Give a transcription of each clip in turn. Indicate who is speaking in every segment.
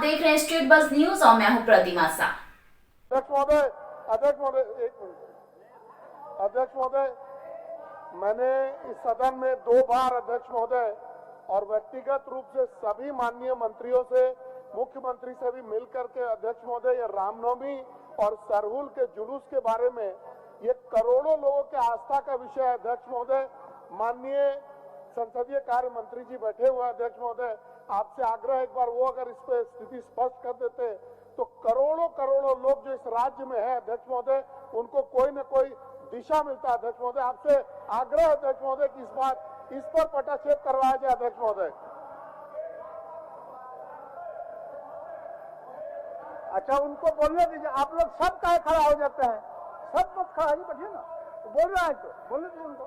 Speaker 1: देख रहे हैं स्ट्रीट बज़ न्यूज और मैं हूं प्रतिमा शाह।
Speaker 2: अध्यक्ष महोदय, मैंने इस सदन में 2 बार अध्यक्ष महोदय और व्यक्तिगत रूप से सभी माननीय मंत्रियों से, मुख्यमंत्री से भी मिलकर के अध्यक्ष महोदय ये रामनवमी और सरहुल के जुलूस के बारे में, ये करोड़ों लोगों के आस्था का विषय है। अध्यक्ष महोदय, माननीय संसदीय कार्य मंत्री जी बैठे हुए अध्यक्ष महोदय, आपसे आग्रह एक बार वो अगर इस पे स्थिति स्पष्ट कर देते तो करोड़ों लोग जो इस राज्य में है अध्यक्ष महोदय, उनको कोई न कोई दिशा मिलता है। अध्यक्ष महोदय, आपसे आग्रह अध्यक्ष महोदय की इस पर पटाक्षेप करवाया जाए अध्यक्ष महोदय।
Speaker 3: अच्छा, उनको बोलने दीजिए। आप लोग सब काहे खड़ा हो जाते हैं? सब मत खड़ा ही बैठिए ना, बोल रहा है तो बोलने दीजिए उनको।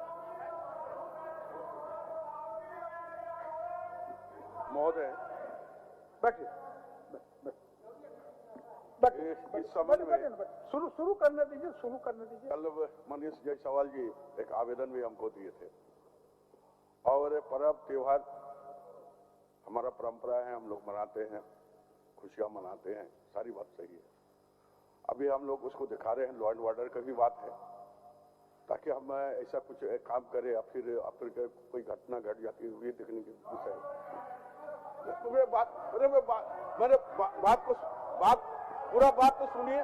Speaker 2: महोदय
Speaker 3: बैठिए,
Speaker 2: इस संबंध में
Speaker 3: शुरू करने दीजिए, शुरू करने दीजिए।
Speaker 2: कल माननीय जयसवाल जी एक आवेदन भी हमको दिए थे, और पर्व त्योहार हमारा परंपरा है, हम लोग मनाते हैं, खुशियां मनाते हैं, सारी बात सही है। अभी हम लोग उसको दिखा रहे हैं, लॉ एंड ऑर्डर की भी बात है, ताकि हम ऐसा कुछ काम करें या फिर कोई घटना घट जाती है ये देखने की विषय है। पूरा बात तो सुनिए।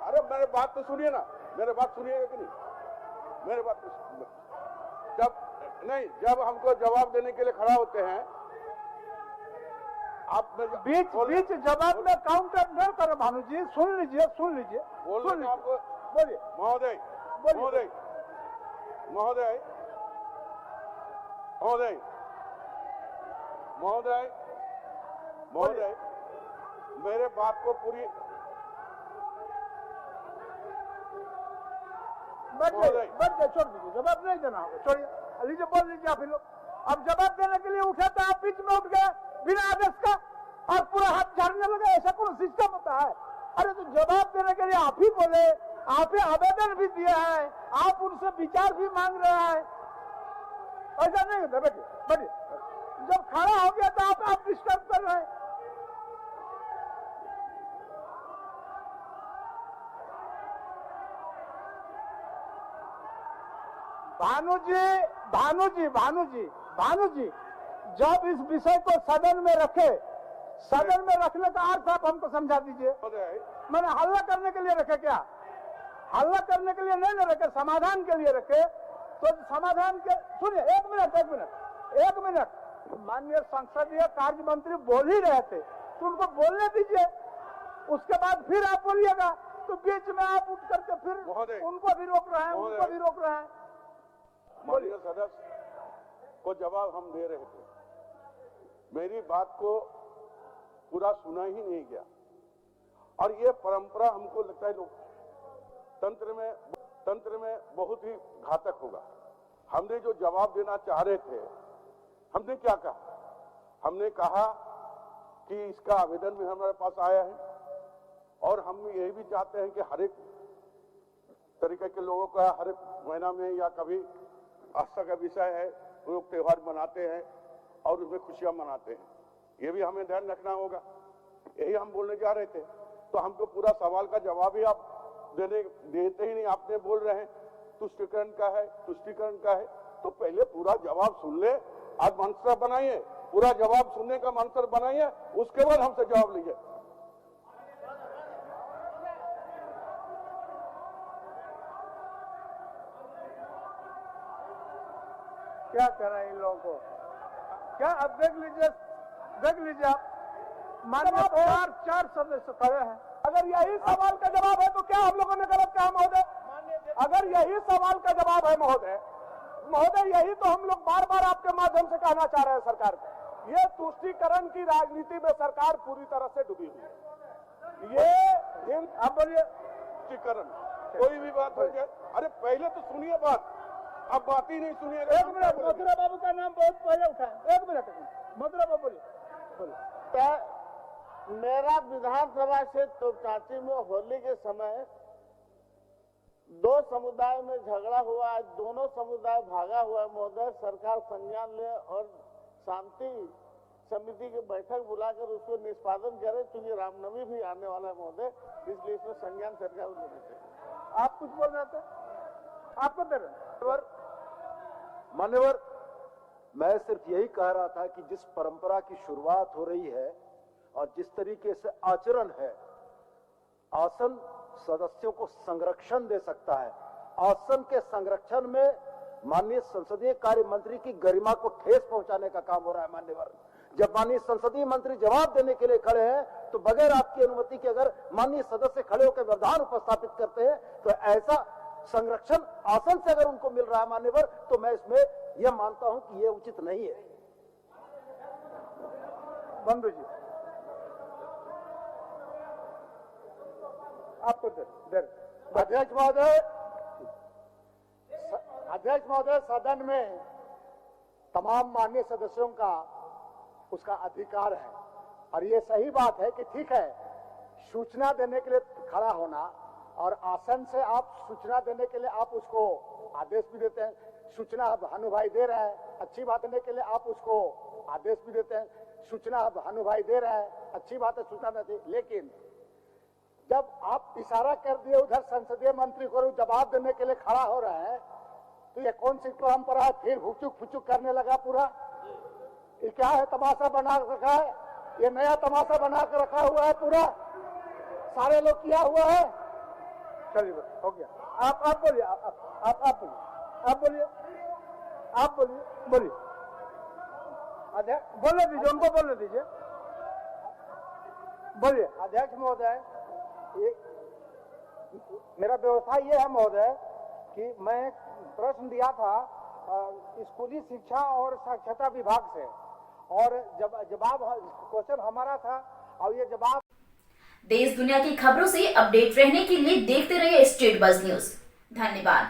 Speaker 2: अरे मेरे बात तो सुनिए ना, मेरे बात सुनिएगा कि नहीं? मेरे बात तो जब हमको जवाब देने के लिए खड़ा होते हैं, आप
Speaker 3: बीच जवाब में काउंटर न करो भानु जी, सुन लीजिए।
Speaker 2: आपको
Speaker 3: बोलिए
Speaker 2: महोदय, मेरे बात को पूरी
Speaker 3: बैठ जाइए, छोड़ दीजिए, जवाब नहीं देना होगा, छोड़िए, लीजिए, बोल लीजिए आप ही लोग। अब जवाब देने के लिए उठे तो आप बीच में उठ गए बिना आदेश का और पूरा हाथ झाड़ने लगे, ऐसा कौन सिस्टम होता है? अरे तो जवाब देने के लिए आप ही बोले, आप ही आवेदन भी दिया है, आप उनसे विचार भी मांग रहे हैं, ऐसा नहीं होता। बैठिए, जब खड़ा हो गया तो आप डिस्टर्ब कर रहे हैं। भानु जी, जब इस विषय को सदन में रखने का अर्थ आप हमको समझा दीजिए। मैंने हल्ला करने के लिए रखे क्या? हल्ला करने के लिए नहीं रखे, समाधान के लिए रखे। तो समाधान के सुनिए, एक मिनट, माननीय संसदीय कार्य मंत्री बोल ही रहे थे तो उनको बोलने दीजिए, उसके बाद फिर आप बोलिएगा। तो बीच में आप उठ करके फिर उनको भी रोक रहे हैं,
Speaker 2: माननीय सदस्य को जवाब हम दे रहे थे, मेरी बात को पूरा सुना ही नहीं गया, और ये परंपरा हमको लगता है लोग तंत्र में बहुत ही घातक होगा। हमने जो जवाब देना चाह रहे थे, हमने क्या कहा? हमने कहा कि इसका आवेदन भी हमारे पास आया है, और हम यही भी चाहते हैं कि हर एक तरीके के लोगों का हर एक महीना में या कभी आस्था का विषय है, लोग त्योहार मनाते हैं और उसमें खुशियां मनाते हैं, ये भी हमें ध्यान रखना होगा। यही हम बोलने जा रहे थे। तो हमको पूरा सवाल का जवाब ही आप देते ही नहीं। आपने बोल रहे हैं तुष्टिकरण का है, तो पहले पूरा जवाब सुन ले। आज मंशा बनाइए, पूरा जवाब सुनने का मंशा बनाइए, उसके बाद हमसे जवाब लीजिए।
Speaker 3: क्या कर रहे हैं इन लोगों को? क्या अब देख लीजिए आप, माननीय चार सदस्य खड़े हैं। अगर यही सवाल का जवाब है तो क्या हम लोगों ने गलत कहा महोदय? अगर यही सवाल का जवाब है महोदय, यही तो हम लोग बार बार आपके माध्यम से कहना चाह रहे हैं सरकार को। ये तुष्टीकरण की राजनीति में सरकार पूरी तरह से डूबी हुई है। ये अब बोलिए,
Speaker 2: तुष्टीकरण कोई भी बात हो जाए, अरे पहले तो सुनिए बात, अब बात ही नहीं सुनिएगा।
Speaker 3: एक मिनट, मथुरा बाबू का नाम बहुत पहले उठाए। एक मिनट, मथुरा बाबू बोलिए।
Speaker 4: मेरा विधानसभा से तोपचांची में होली के समय 2 समुदाय में झगड़ा हुआ, दोनों समुदाय भागा हुआ है। महोदय, सरकार संज्ञान ले और शांति समिति की बैठक बुलाकर उसको निष्पादन करे, क्योंकि रामनवमी भी आने वाला है महोदय, इसलिए इसमें संज्ञान सरकार को लेना चाहिए।
Speaker 3: आप कुछ बोल रहे थे, आपको दे रहे।
Speaker 5: मान्यवर, मैं सिर्फ यही कह रहा था कि जिस परंपरा की शुरुआत हो रही है और जिस तरीके से आचरण है, आसन सदस्यों को संरक्षण दे सकता है। आसन के संरक्षण में माननीय संसदीय कार्य मंत्री की गरिमा को ठेस पहुंचाने का काम हो रहा है। मान्यवर, जब माननीय संसदीय मंत्री जवाब देने के लिए खड़े हैं तो बगैर आपकी अनुमति के अगर माननीय सदस्य खड़े होकर व्यवधान उपस्थापित करते हैं तो ऐसा संरक्षण आसन से अगर उनको मिल रहा है मान्यवर, तो मैं इसमें यह मानता हूं कि यह उचित नहीं है।
Speaker 3: बंधु जी, आपको दे।
Speaker 6: अध्यक्ष महोदय, सदन में तमाम माननीय सदस्यों का उसका अधिकार है और ये सही बात है कि ठीक है, सूचना देने के लिए खड़ा होना और आसन से आप सूचना देने के लिए आप उसको आदेश भी देते हैं। सूचना भानु भाई दे रहे हैं, अच्छी बात देने के लिए आप उसको आदेश भी देते हैं। सूचना भानु भाई दे रहे हैं, अच्छी बात है, सूचना देते। लेकिन जब आप इशारा कर दिए उधर संसदीय मंत्री को जवाब देने के लिए खड़ा हो रहे हैं, तो ये कौन सी परंपरा है? फिर हुचुक फुचुक करने लगा पूरा। ये क्या है? तमाशा बना रखा है, ये नया तमाशा बना कर रखा हुआ है पूरा, सारे लोग किया हुआ है।
Speaker 3: चलिए, हो गया। आप बोलिए, आप बोलिए। अध्यक्ष बोलने दीजिए, उनको बोलने दीजिए, बोलिए।
Speaker 6: अध्यक्ष महोदय, मेरा व्यवस्था ये है महोदय कि मैं प्रश्न दिया था स्कूली शिक्षा और साक्षरता विभाग से, और जवाब क्वेश्चन हमारा था और ये जवाब।
Speaker 1: देश दुनिया की खबरों से अपडेट रहने के लिए देखते रहिए स्टेट बज़ न्यूज। धन्यवाद।